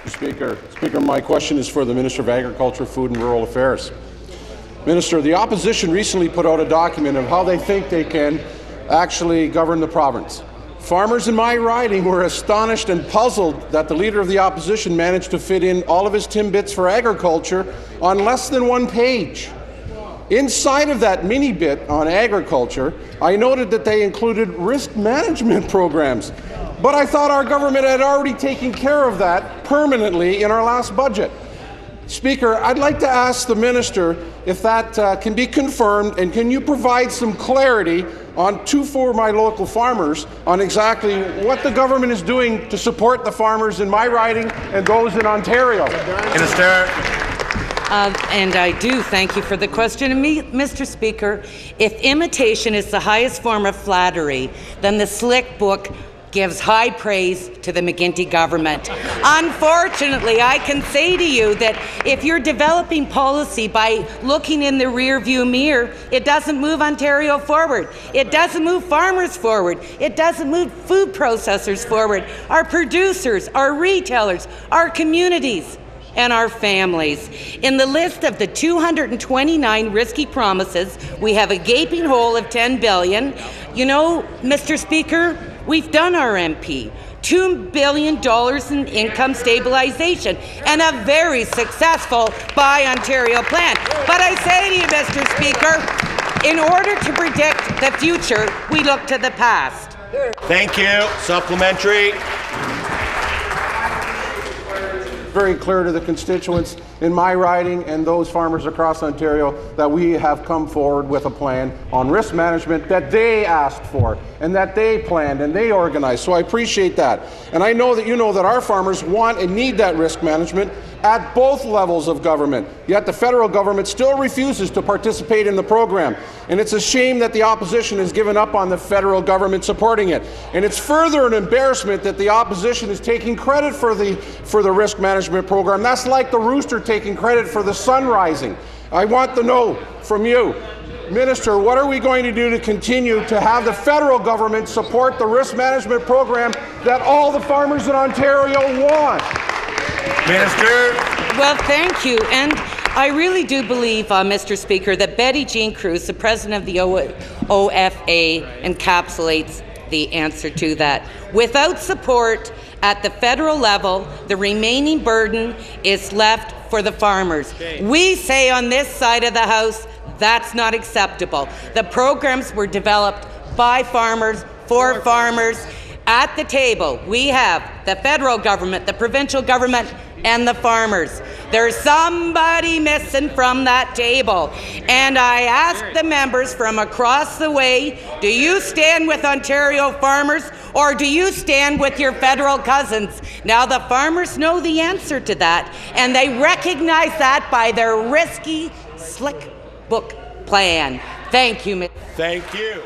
Speaker, my question is for the Minister of Agriculture, Food and Rural Affairs. Minister, the opposition recently put out a document of how they think they can actually govern the province. Farmers in my riding were astonished and puzzled that the Leader of the Opposition managed to fit in all of his timbits for agriculture on less than one page. Inside of that mini bit on agriculture, I noted that they included risk management programs. But I thought our government had already taken care of that permanently in our last budget. Speaker, I'd like to ask the Minister if that can be confirmed, and can you provide some clarity for my local farmers on exactly what the government is doing to support the farmers in my riding and those in Ontario? Minister. And I do thank you for the question. And Mr. Speaker, if imitation is the highest form of flattery, then the slick book gives high praise to the McGuinty government. Unfortunately, I can say to you that if you're developing policy by looking in the rearview mirror, it doesn't move Ontario forward. It doesn't move farmers forward. It doesn't move food processors forward, our producers, our retailers, our communities, and our families. In the list of the 229 risky promises, we have a gaping hole of $10 billion. You know, Mr. Speaker, we've done our MP, $2 billion in income stabilization, and a very successful Buy Ontario plan. But I say to you, Mr. Speaker, in order to predict the future, we look to the past. Thank you. Supplementary. Very clear to the constituents in my riding and those farmers across Ontario that we have come forward with a plan on risk management that they asked for and that they planned and they organized. So I appreciate that. And I know that you know that our farmers want and need that risk management at both levels of government. Yet the federal government still refuses to participate in the program. And it's a shame that the opposition has given up on the federal government supporting it. And it's further an embarrassment that the opposition is taking credit for the risk management program. That's like the rooster taking credit for the sun rising. I want to know from you, Minister, what are we going to do to continue to have the federal government support the risk management program that all the farmers in Ontario want? Minister. Well, thank you. And I really do believe, Mr. Speaker, that Betty Jean Cruz, the president of the OFA, encapsulates the answer to that. Without support at the federal level, the remaining burden is left for the farmers. We say on this side of the House, that's not acceptable. The programs were developed by farmers, for farmers. At the table, we have the federal government, the provincial government, and the farmers. There's somebody missing from that table. And I ask the members from across the way, do you stand with Ontario farmers or do you stand with your federal cousins? Now, the farmers know the answer to that, and they recognize that by their risky, slick book plan. Thank you. Thank you.